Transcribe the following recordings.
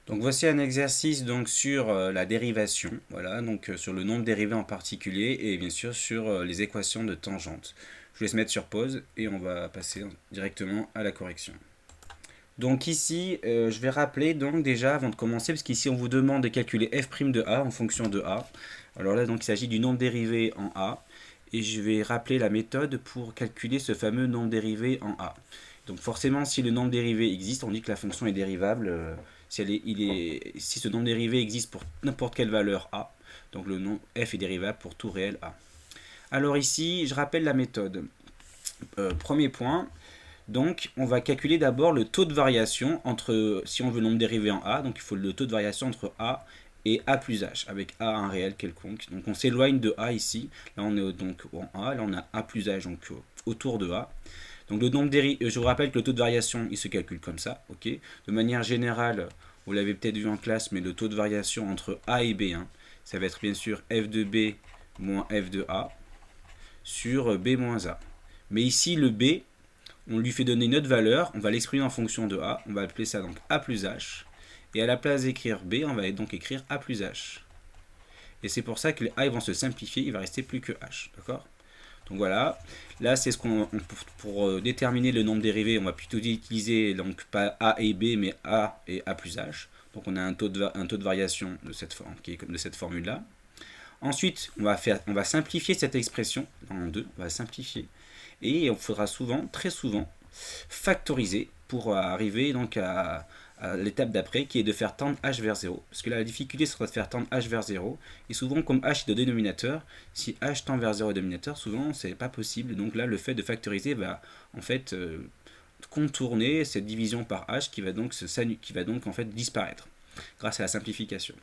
Donc voici un exercice donc sur la dérivation, voilà, donc sur le nombre dérivé en particulier et bien sûr sur les équations de tangente. Je vous laisse mettre sur pause et on va passer directement à la correction. Donc ici, je vais rappeler donc déjà avant de commencer, parce qu'ici on vous demande de calculer f' de a en fonction de a. Alors là donc il s'agit du nombre dérivé en a et je vais rappeler la méthode pour calculer ce fameux nombre dérivé en a. Donc forcément si le nombre dérivé existe, on dit que la fonction est dérivable si ce nombre dérivé existe pour n'importe quelle valeur a, donc le nom f est dérivable pour tout réel a. Alors ici, je rappelle la méthode. Premier point, donc, on va calculer d'abord le taux de variation entre, si on veut le nombre dérivé en A, donc il faut le taux de variation entre A et A plus H, avec A un réel quelconque. Donc on s'éloigne de A ici, là on est donc en A, là on a A plus H, donc autour de A. Donc le nombre je vous rappelle que le taux de variation, il se calcule comme ça, ok. De manière générale, vous l'avez peut-être vu en classe, mais le taux de variation entre A et B, hein, ça va être bien sûr f de B moins f de A sur B moins A. Mais ici, le B, on lui fait donner une autre valeur, on va l'exprimer en fonction de A, on va appeler ça donc A plus H, et à la place d'écrire B, on va donc écrire A plus H. Et c'est pour ça que les A vont se simplifier, il va rester plus que H, d'accord? Donc voilà, là c'est ce qu'on pour déterminer le nombre dérivé, on va plutôt utiliser donc pas A et B, mais A et A plus H. Donc on a un taux de variation de cette forme, de cette formule-là. Ensuite, on va simplifier cette expression en deux, on va simplifier. Et il faudra souvent, très souvent, factoriser pour arriver donc à l'étape d'après qui est de faire tendre h vers 0. Parce que là, la difficulté sera de faire tendre h vers 0. Et souvent, comme h est au dénominateur, si h tend vers 0 au dénominateur, souvent, c'est pas possible. Donc là, le fait de factoriser va en fait contourner cette division par h qui va donc, en fait disparaître grâce à la simplification.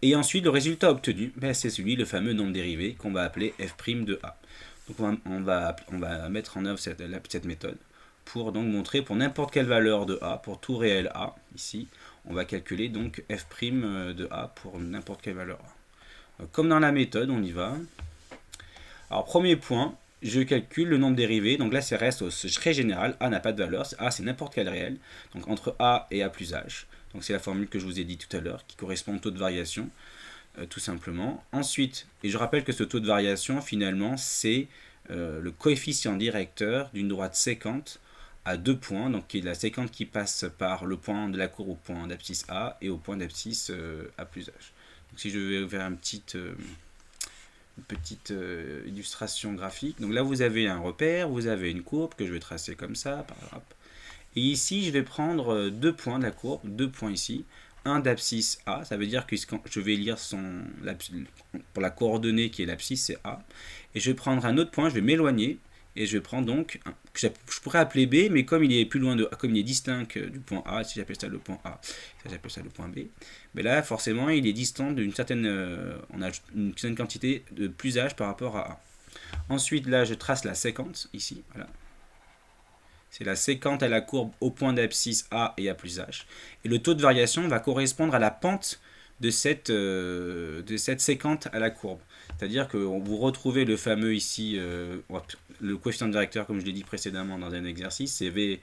Et ensuite, le résultat obtenu, ben, c'est le fameux nombre dérivé qu'on va appeler f' de a. Donc on va mettre en œuvre cette méthode pour donc montrer pour n'importe quelle valeur de a, pour tout réel a, ici, on va calculer donc f' de a pour n'importe quelle valeur a. Comme dans la méthode, on y va. Alors premier point, je calcule le nombre dérivé, donc là c'est reste très général, a n'a pas de valeur, a c'est n'importe quel réel, donc entre a et a plus h, donc c'est la formule que je vous ai dit tout à l'heure, qui correspond au taux de variation, tout simplement. Ensuite, et je rappelle que ce taux de variation, finalement, c'est le coefficient directeur d'une droite sécante à deux points, donc qui est la sécante qui passe par le point de la courbe au point d'abscisse A et au point d'abscisse A plus H. Donc si je vais faire une petite illustration graphique, donc là vous avez un repère, vous avez une courbe que je vais tracer comme ça, et ici je vais prendre deux points de la courbe, deux points ici, un d'abscisse A, ça veut dire que je vais lire pour la coordonnée qui est l'abscisse, c'est A, et je vais prendre un autre point, je vais m'éloigner, et je prends donc, je pourrais appeler B, mais comme il est plus loin comme il est distinct du point A, si j'appelle ça le point A, si j'appelle ça le point B, mais là forcément il est distant d'une certaine, on a une certaine quantité de plus H par rapport à A. Ensuite là je trace la séquence, ici, voilà. C'est la séquente à la courbe au point d'abscisse A et A plus H. Et le taux de variation va correspondre à la pente de cette séquente à la courbe. C'est-à-dire que vous retrouvez le fameux ici, le coefficient directeur, comme je l'ai dit précédemment dans un exercice, c'est V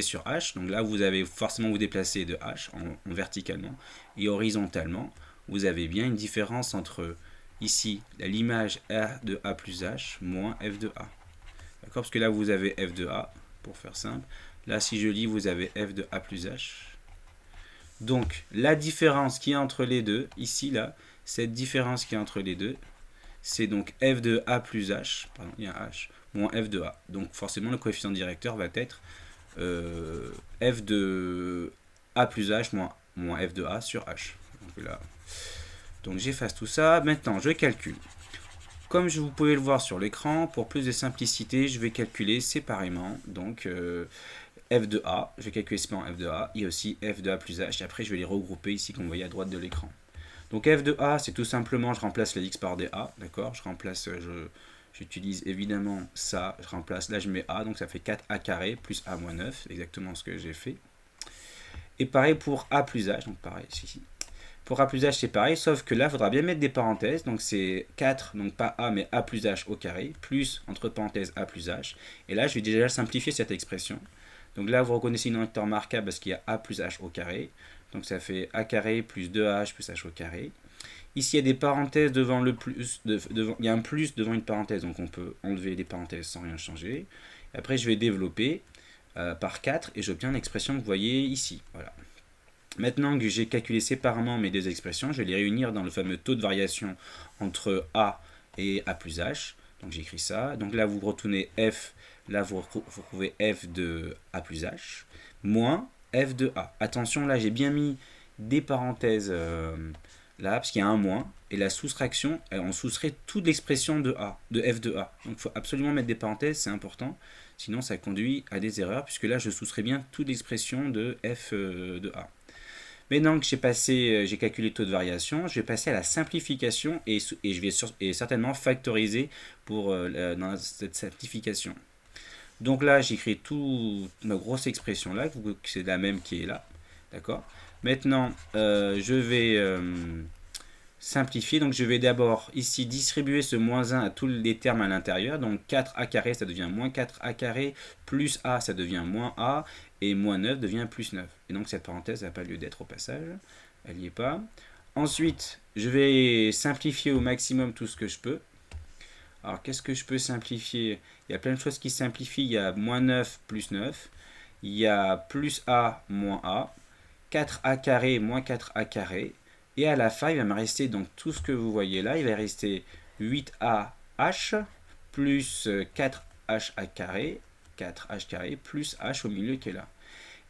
sur H. Donc là, vous avez forcément vous déplacer de H en verticalement et horizontalement. Vous avez bien une différence entre ici l'image R de A plus H moins F de A. D'accord? Parce que là, vous avez f de a, pour faire simple. Là, si je lis, vous avez f de a plus h. Donc, la différence qui est entre les deux, ici, là, cette différence qui est entre les deux, c'est donc f de a plus h, pardon, il y a un h, moins f de a. Donc, forcément, le coefficient directeur va être f de a plus h moins f de a sur h. Donc, là, donc j'efface tout ça. Maintenant, je calcule. Comme vous pouvez le voir sur l'écran, pour plus de simplicité, je vais calculer séparément. Donc f de a, je vais calculer séparément f de a, et aussi f de a plus h, et après je vais les regrouper ici comme vous voyez à droite de l'écran. Donc f de a, c'est tout simplement, je remplace les x par des a, d'accord? J'utilise évidemment ça, je remplace, là je mets a, donc ça fait 4a carré plus a moins 9, exactement ce que j'ai fait. Et pareil pour a plus h, donc pareil ici. Pour a plus h, c'est pareil, sauf que là, il faudra bien mettre des parenthèses. Donc c'est 4, donc pas a, mais a plus h au carré, plus, entre parenthèses, a plus h. Et là, je vais déjà simplifier cette expression. Donc là, vous reconnaissez une rectangle remarquable parce qu'il y a a plus h au carré. Donc ça fait a carré plus 2h plus h au carré. Ici, il y a des parenthèses devant le plus. Il y a un plus devant une parenthèse, donc on peut enlever les parenthèses sans rien changer. Après, je vais développer par 4 et j'obtiens l'expression que vous voyez ici. Voilà. Maintenant que j'ai calculé séparément mes deux expressions, je vais les réunir dans le fameux taux de variation entre a et a plus h. Donc j'écris ça. Donc là, vous retournez f. Là, vous retrouvez f de a plus h moins f de a. Attention, là, j'ai bien mis des parenthèses là, parce qu'il y a un moins. Et la soustraction, on soustrait toute l'expression de a, de f de a. Donc il faut absolument mettre des parenthèses, c'est important. Sinon, ça conduit à des erreurs, puisque là, je soustrais bien toute l'expression de f de a. Maintenant que j'ai calculé le taux de variation, je vais passer à la simplification et je vais certainement factoriser dans cette simplification. Donc là, j'écris toute ma grosse expression là, c'est la même qui est là. D'accord. Maintenant, je vais simplifier. Donc je vais d'abord ici distribuer ce moins 1 à tous les termes à l'intérieur. Donc 4a carré, ça devient moins 4a carré, plus a, ça devient moins a, et moins 9 devient plus 9. Et donc cette parenthèse n'a pas lieu d'être au passage. Elle n'y est pas. Ensuite, je vais simplifier au maximum tout ce que je peux. Alors qu'est-ce que je peux simplifier? Il y a plein de choses qui simplifient. Il y a moins 9 plus 9. Il y a plus a moins a. 4a carré moins 4a carré. Et à la fin, il va me rester donc tout ce que vous voyez là. Il va rester 8ah plus 4ha carré, 4h carré plus h au milieu qui est là.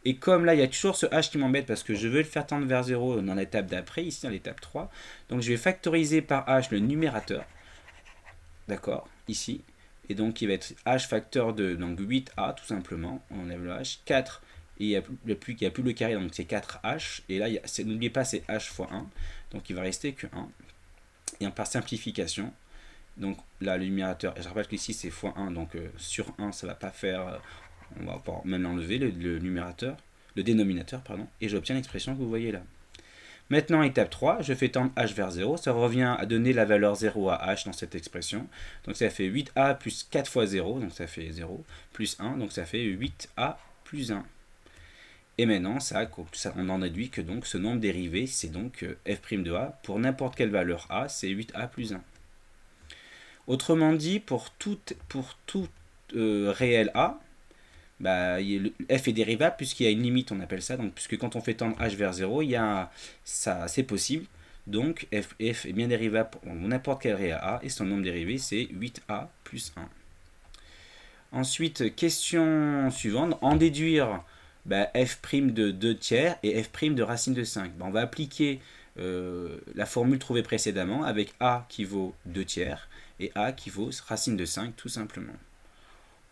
Et comme là, il y a toujours ce h qui m'embête parce que je veux le faire tendre vers 0 dans l'étape d'après, ici dans l'étape 3. Donc je vais factoriser par h le numérateur. D'accord, ici. Et donc il va être h facteur de donc 8a tout simplement. On enlève le h. 4 et il n'y a plus le carré, donc c'est 4h. Et là, n'oubliez pas, c'est h fois 1. Donc il va rester que 1. Et par simplification, donc là, le numérateur, je rappelle qu'ici c'est fois 1, donc sur 1, ça ne va pas faire, on va même l'enlever, le numérateur, le dénominateur, pardon, et j'obtiens l'expression que vous voyez là. Maintenant, étape 3, je fais tendre h vers 0, ça revient à donner la valeur 0 à h dans cette expression. Donc ça fait 8a plus 4 fois 0, donc ça fait 0, plus 1, donc ça fait 8a plus 1. Et maintenant, on en déduit que donc ce nombre dérivé, c'est donc f' de a, pour n'importe quelle valeur a, c'est 8a plus 1. Autrement dit, pour tout réel a, bah, f est dérivable puisqu'il y a une limite, on appelle ça. Donc, puisque quand on fait tendre h vers 0, c'est possible. Donc f est bien dérivable pour n'importe quel réel a, et son nombre dérivé, c'est 8a plus 1. Ensuite, question suivante, en déduire f' de 2 tiers et f' de racine de 5. On va appliquer la formule trouvée précédemment avec a qui vaut 2 tiers et a qui vaut racine de 5 tout simplement.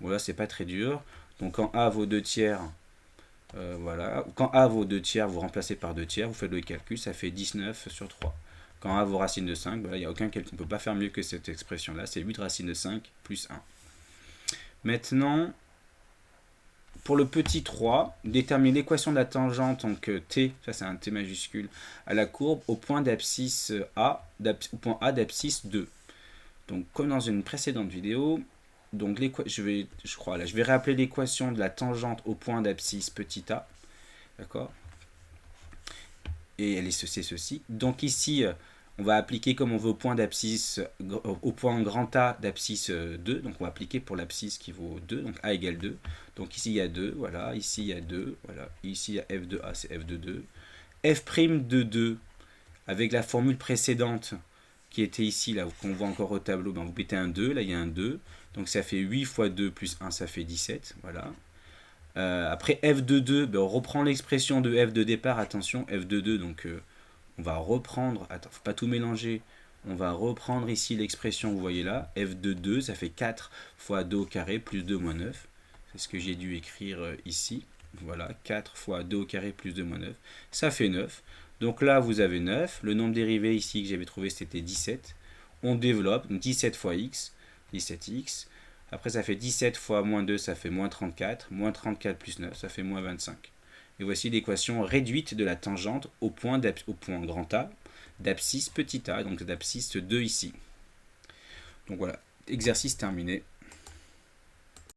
Voilà, c'est pas très dur. Donc quand a vaut 2 tiers, voilà. Quand a vaut 2 tiers, vous remplacez par 2 tiers, vous faites le calcul, ça fait 19 sur 3. Quand a vaut racine de 5, voilà, il n'y a aucun calcul, on ne peut pas faire mieux que cette expression-là, c'est 8 racine de 5 plus 1. Maintenant, pour le petit 3, déterminer l'équation de la tangente, donc t, ça c'est un t majuscule, à la courbe au point d'abscisse A, au point A d'abscisse 2. Donc comme dans une précédente vidéo, donc je vais rappeler l'équation de la tangente au point d'abscisse petit a, d'accord? Et elle est ceci. Donc ici, on va appliquer comme on veut au point d'abscisse, au point grand A d'abscisse 2. Donc on va appliquer pour l'abscisse qui vaut 2, donc A égale 2. Donc ici il y a 2, voilà. Ici il y a 2, voilà. Ici il y a f de A, c'est f de 2. F' de 2, avec la formule précédente qui était ici, là, qu'on voit encore au tableau, ben vous mettez un 2, là il y a un 2. Donc ça fait 8 fois 2 plus 1, ça fait 17, voilà. Après f de 2, ben on reprend l'expression de f de départ, attention, f de 2, donc on va reprendre, attends, faut pas tout mélanger, on va reprendre ici l'expression, vous voyez là, f de 2, ça fait 4 fois 2 au carré plus 2 moins 9, c'est ce que j'ai dû écrire ici, voilà, 4 fois 2 au carré plus 2 moins 9, ça fait 9, donc là vous avez 9, le nombre dérivé ici que j'avais trouvé c'était 17, on développe, donc 17 fois x, 17x, après ça fait 17 fois moins 2, ça fait moins 34 plus 9, ça fait moins 25. Et voici l'équation réduite de la tangente au point grand A d'abscisse petit a, donc d'abscisse 2 ici. Donc voilà, exercice terminé.